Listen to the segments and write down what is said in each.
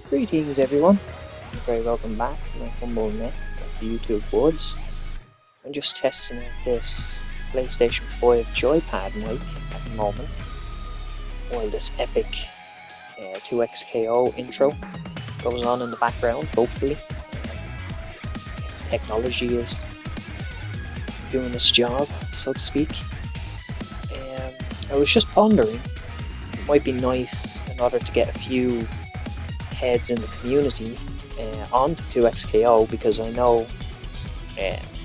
Greetings everyone, very welcome back to my humble net of the YouTube woods. I'm just testing out this PlayStation 5 Joypad mic at the moment, while this epic 2xKO intro goes on in the background, hopefully. Technology is doing its job, so to speak. I was just pondering, it might be nice in order to get a few heads in the community onto 2xKO, because I know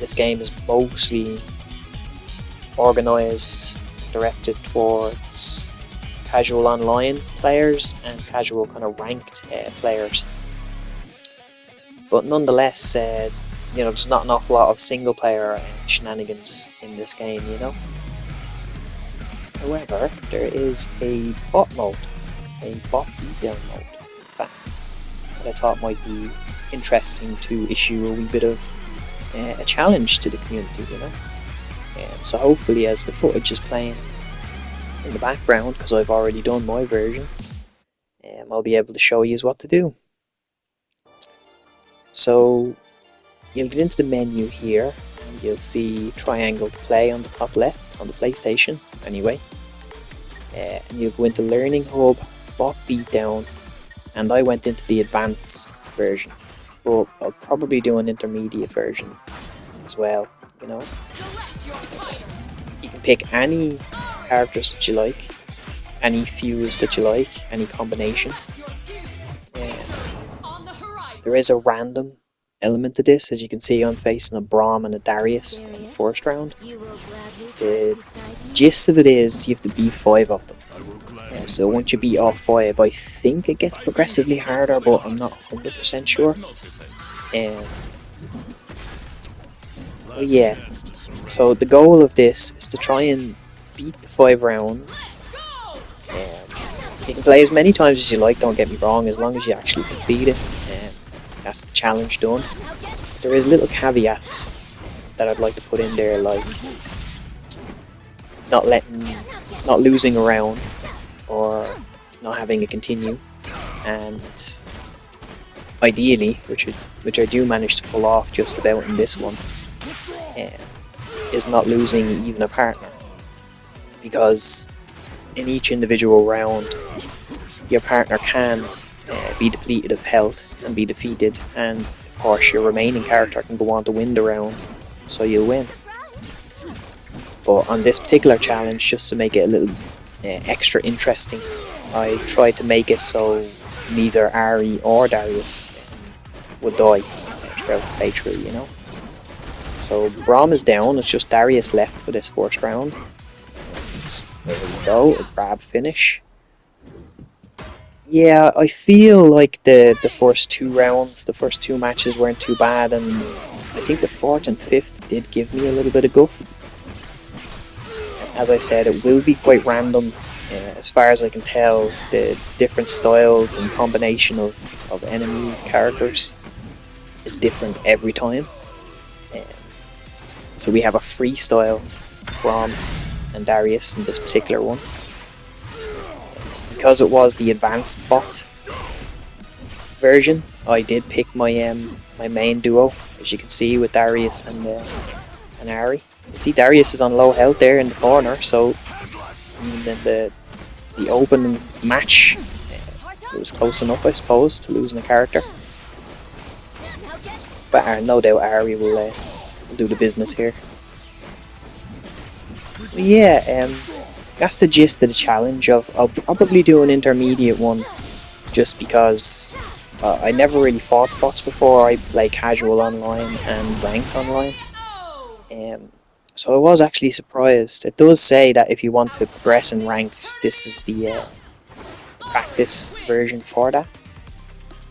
this game is mostly organised, directed towards casual online players and casual kind of ranked players. But nonetheless, there's not an awful lot of single player shenanigans in this game, you know. However, there is a bot mode, a Bot Beatdown mode, in fact, that I thought might be interesting to issue a wee bit of a challenge to the community, you know. So hopefully, as the footage is playing in the background, because I've already done my version, I'll be able to show you what to do. So you'll get into the menu here, and you'll see triangle to play on the top left on the PlayStation anyway, and you'll go into Learning Hub, Bot Beatdown, and I went into the advanced version, but I'll probably do an intermediate version as well, you know. You can pick any characters that you like, any fuse that you like, any combination. There is a random element to this, as you can see I'm facing a Braum and a Darius in the first round. The gist of it is you have to beat 5 of them. So once you beat all 5, I think it gets progressively harder, but I'm not 100% sure. But yeah, so the goal of this is to try and beat the 5 rounds. You can play as many times as you like, don't get me wrong, as long as you actually complete it. That's the challenge done. There is little caveats that I'd like to put in there, like not losing a round, or not having it continue, and ideally, which I do manage to pull off just about in this one, is not losing even a partner, because in each individual round your partner can be depleted of health and be defeated, and of course your remaining character can go on to win the round, so you'll win. But on this particular challenge, just to make it a little extra interesting, I tried to make it so neither Ari or Darius would die throughout the playthrough, you know. So Braum is down, it's just Darius left for this first round. There we go, a grab finish. Yeah, I feel like the first 2 rounds, the first 2 matches weren't too bad, and I think the 4th and 5th did give me a little bit of guff. As I said, it will be quite random, as far as I can tell. The different styles and combination of enemy characters is different every time. So we have a freestyle Braum and Darius in this particular one. Because it was the advanced bot version, I did pick my my main duo, as you can see, with Darius and Ari. You can see Darius is on low health there in the corner, so even in the open match, it was close enough, I suppose, to losing a character. But no doubt Ari will do the business here. But yeah, that's the gist of the challenge. I'll probably do an intermediate one, just because I never really fought bots before. I play casual online and ranked online. So I was actually surprised. It does say that if you want to progress in ranks, this is the practice version for that.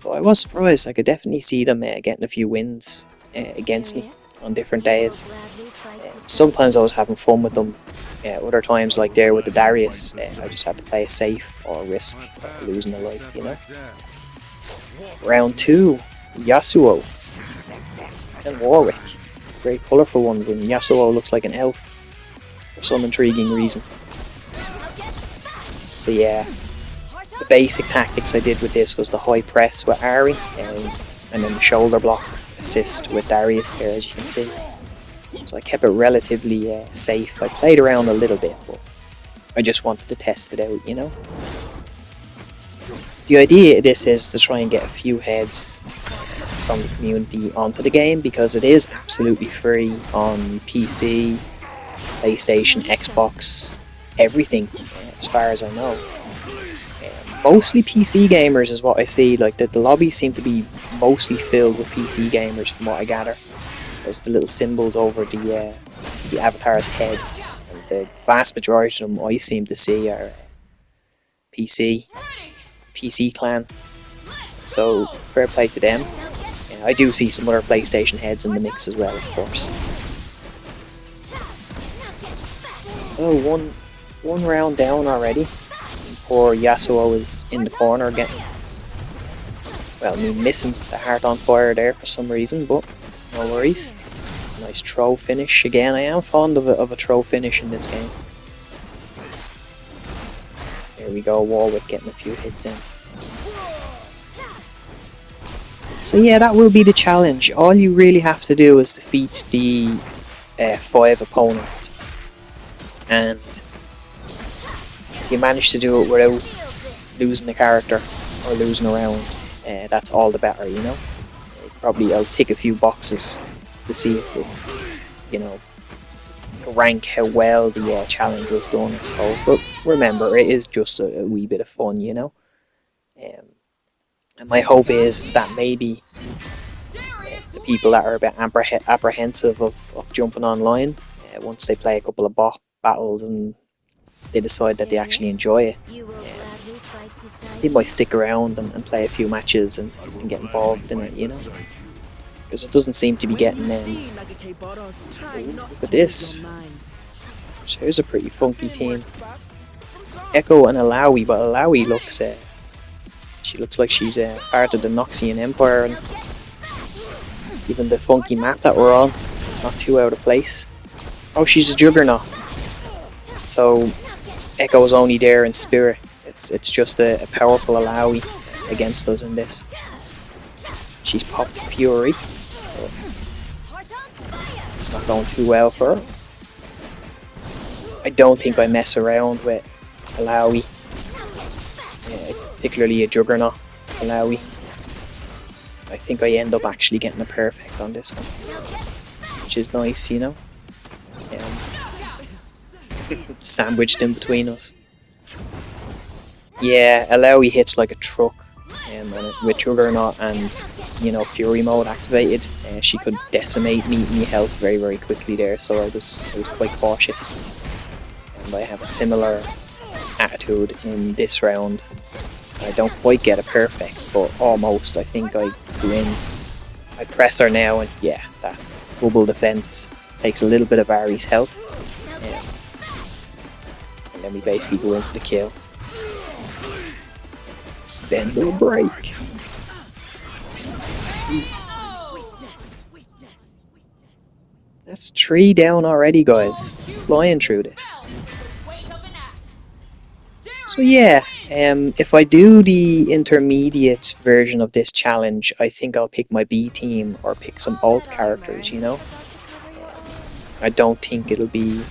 But I was surprised. I could definitely see them getting a few wins against me on different days. Sometimes I was having fun with them. Other times, like there with the Darius, I just had to play it safe or risk losing a life, you know. Round 2, Yasuo and Warwick. Very colourful ones, and Yasuo looks like an elf. for some intriguing reason. So yeah, the basic tactics I did with this was the high press with Ari, and then the shoulder block assist with Darius there, as you can see. So I kept it relatively safe. I played around a little bit, but I just wanted to test it out, you know? The idea of this is to try and get a few heads from the community onto the game, because it is absolutely free on PC, PlayStation, Xbox, everything, as far as I know. Mostly PC gamers is what I see. Like the lobbies seem to be mostly filled with PC gamers from what I gather. There's the little symbols over the avatars' heads, and the vast majority of them I seem to see are PC clan. So fair play to them. I do see some other PlayStation heads in the mix as well, of course. So one round down already. Poor Yasuo is in the corner getting, well, missing the heart on fire there for some reason, but no worries. Nice throw finish again. I am fond of a throw finish in this game. There we go, Warwick getting a few hits in. So yeah, that will be the challenge. All you really have to do is defeat the 5 opponents, and if you manage to do it without losing a character or losing a round, that's all the better, you know. Probably I'll tick a few boxes to see if it, you know, rank how well the challenge was done, I suppose. But remember, it is just a wee bit of fun, you know. And my hope is that maybe the people that are a bit apprehensive of jumping online, once they play a couple of bot battles and they decide that they actually enjoy it, they might stick around and play a few matches and get involved in it, you know. Because it doesn't seem to be getting look at this. So here's a pretty funky team. Echo and Illaoi, but Illaoi looks she looks like she's part of the Noxian Empire, and even the funky map that we're on, it's not too out of place. Oh, she's a Juggernaut. So Echo's only there in spirit. It's just a powerful Illaoi against us in this. She's popped Fury. It's not going too well for her. I don't think I mess around with Illaoi. Particularly a Juggernaut Illaoi. I think I end up actually getting a perfect on this one, which is nice, you know. Sandwiched in between us. Yeah, Illaoi hits like a truck, and with Juggernaut and, you know, Fury mode activated, she could decimate me health very, very quickly there. So I was quite cautious, and I have a similar attitude in this round. I don't quite get a perfect, but almost. I think I go in, I press her now, and yeah, that bubble defense takes a little bit of Ari's health, and then we basically go in for the kill. Then we'll break. That's 3 down already, guys. Flying through this. So yeah, if I do the intermediate version of this challenge, I think I'll pick my B team or pick some alt characters, you know. I don't think it'll be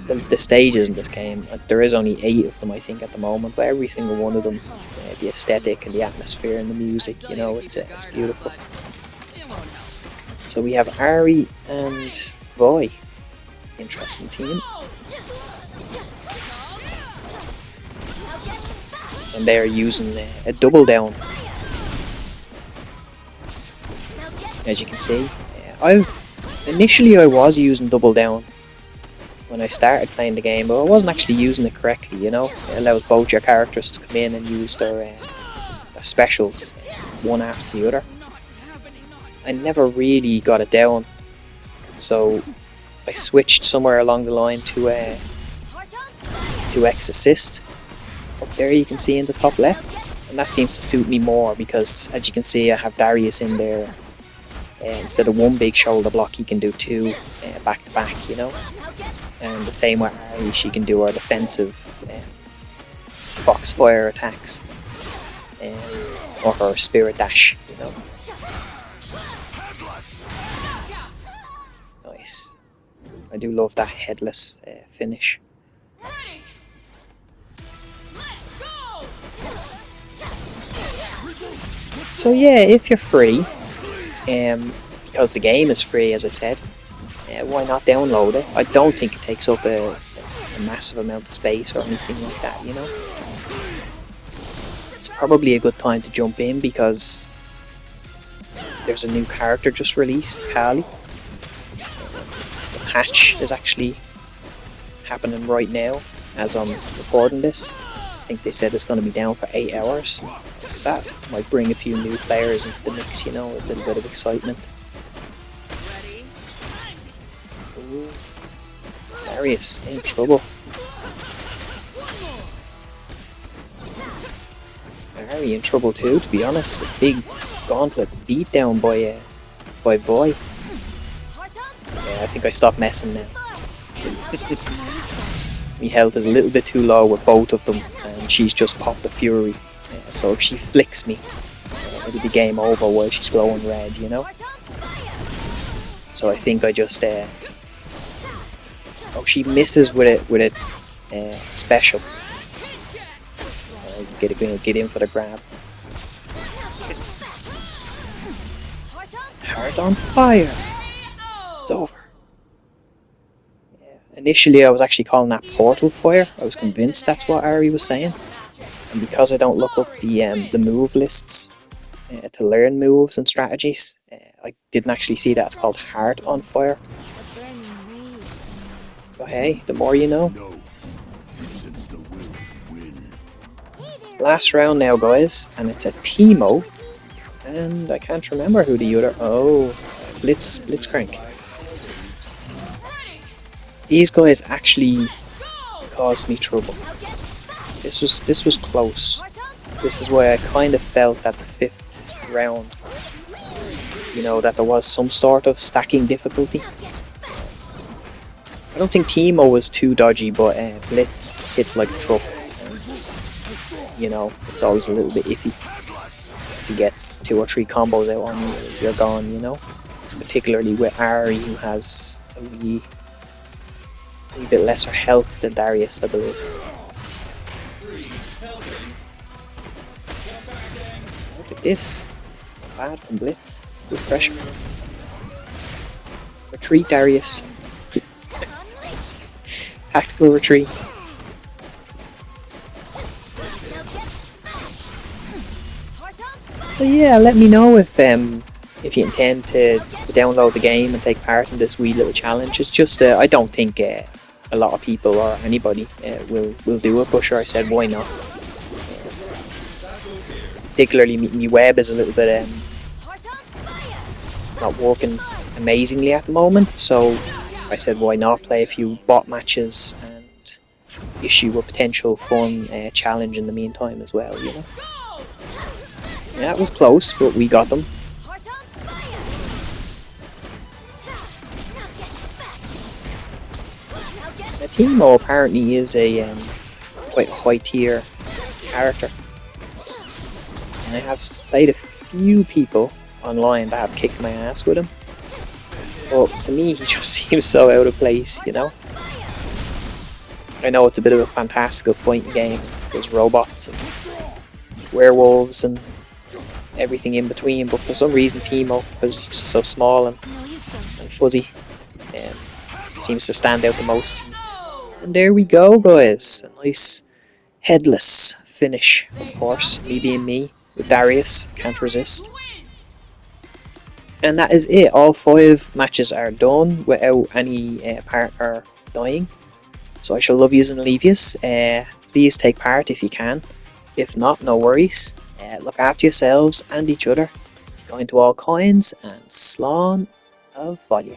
the stages in this game. There is only 8 of them, I think, at the moment, but every single one of them, the aesthetic and the atmosphere and the music, you know, it's beautiful. So we have Ari and Vi. Interesting team. And they are using a double down. As you can see, initially I was using double down when I started playing the game, but I wasn't actually using it correctly, you know. It allows both your characters to come in and use their specials one after the other. I never really got it down, so I switched somewhere along the line to X assist. Up there you can see in the top left, and that seems to suit me more because, as you can see, I have Darius in there. Instead of one big shoulder block, he can do 2 back to back, you know. And the same with Ari, she can do her defensive foxfire attacks, or her spirit dash, you know. Nice. I do love that headless finish. So yeah, if you're free, because the game is free, as I said, why not download it? I don't think it takes up a massive amount of space or anything like that, you know? It's probably a good time to jump in because there's a new character just released, Kali. The patch is actually happening right now as I'm recording this. I think they said it's going to be down for 8 hours. So that might bring a few new players into the mix, you know, a little bit of excitement. Ooh. Darius in trouble. Ari in trouble too, to be honest. A big gauntlet beatdown by Voy. Yeah, I think I stopped messing now. My health is a little bit too low with both of them, and she's just popped the Fury. So if she flicks me, it'll be game over while she's glowing red, you know? So I think I just... oh, she misses with it special. Get in for the grab. Heart on fire! It's over. Yeah. Initially I was actually calling that portal fire. I was convinced that's what Ari was saying. And because I don't look up the move lists to learn moves and strategies, I didn't actually see that it's called Heart on Fire. But hey, the more you know. Last round now, guys, and it's a Teemo, and I can't remember who the other... oh, Blitzcrank. These guys actually caused me trouble. This was close. This is why I kind of felt at the 5th round, you know, that there was some sort of stacking difficulty. I don't think Teemo was too dodgy, but Blitz hits like a truck. You know, it's always a little bit iffy. If he gets 2 or 3 combos out on you, you're gone, you know? Particularly with Ari, who has a wee bit lesser health than Darius, I believe. Look at this. Not bad from Blitz. Good pressure. Retreat, Darius. Tactical retreat. So yeah, let me know if you intend to download the game and take part in this wee little challenge. It's just I don't think a lot of people or anybody will do it, but sure, I said why not. Particularly my web is a little bit it's not working amazingly at the moment, so I said why not play a few bot matches and issue a potential fun challenge in the meantime as well, you know. Yeah, it was close, but we got them. Teemo apparently is a quite high tier character. And I have played a few people online that have kicked my ass with him. But to me, he just seems so out of place, you know? I know it's a bit of a fantastical fighting game. There's robots and werewolves and everything in between, but for some reason Teemo, because he's just so small and fuzzy, seems to stand out the most. And there we go, guys. A nice headless finish, of course. Me being me, with Darius, can't resist. And that is it. All 5 matches are done without any partner dying. So I shall love yous and leave yous. Please take part if you can. If not, no worries. Look after yourselves and each other. Go into all kinds and slán of value.